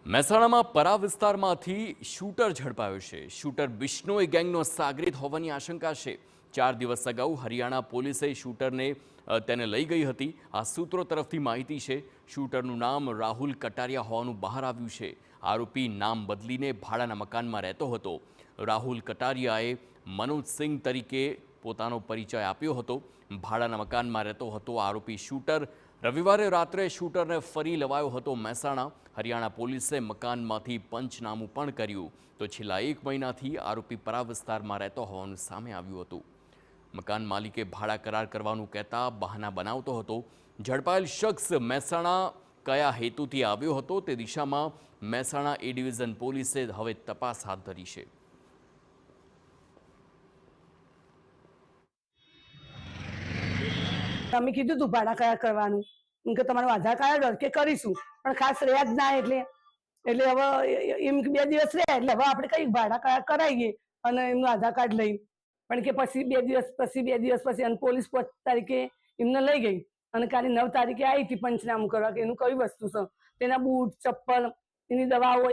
મહેસાણામાં પરા વિસ્તારમાંથી શૂટર ઝડપાયો છે। શૂટર બિશ્નોઈ ગેંગનો સાગરીત હોવાની આશંકા છે। 4 દિવસ અગાઉ હરિયાણા પોલીસે શૂટરને તેને લઈ ગઈ હતી। આ સૂત્રો તરફથી માહિતી છે। શૂટરનું નામ રાહુલ કટારિયા હોવાનું બહાર આવ્યું છે। આરોપી નામ બદલીને ભાડાના મકાનમાં રહેતો હતો। રાહુલ કટારિયાએ મનોજ સિંહ તરીકે પોતાનો પરિચય આપ્યો હતો। ભાડાના મકાનમાં રહેતો હતો આરોપી શૂટર। રવિવારે રાત્રે શૂટરને ફરી લવાયો હતો મહેસાણા। હરિયાણા પોલીસે મકાનમાંથી પંચનામું પણ કર્યું તો છેલ્લા 1 મહિનાથી આરોપી પરા વિસ્તારમાં રહેતો હોવાનું સામે આવ્યું હતું। મકાન માલિકે ભાડા કરાર કરવાનું કહેતા બહાના બનાવતો હતો। ઝડપાયેલ શખ્સ મહેસાણા કયા હેતુથી આવ્યો હતો તે દિશામાં મહેસાણા એ ડિવિઝન પોલીસે હવે તપાસ હાથ ધરી છે। અમે કીધું તું ભાડા કરાર કરવાનું કે તમારું આધાર કાર્ડ કે કરીશું પણ ખાસ રહ્યા જ ના એટલે હવે એમ 2 દિવસ રહ્યા એટલે હવે આપણે કઈ ભાડા કરાર કરાવીએ અને એમનું આધાર કાર્ડ લઈ પણ કે પછી 2 દિવસ પછી અને પોલીસ 5 તારીખે એમને લઈ ગઈ અને કાલે 9 તારીખે આવી હતી પંચનામું કરવા કે એનું કઈ વસ્તુ છે તેના બૂટ ચપ્પલ એની દવાઓ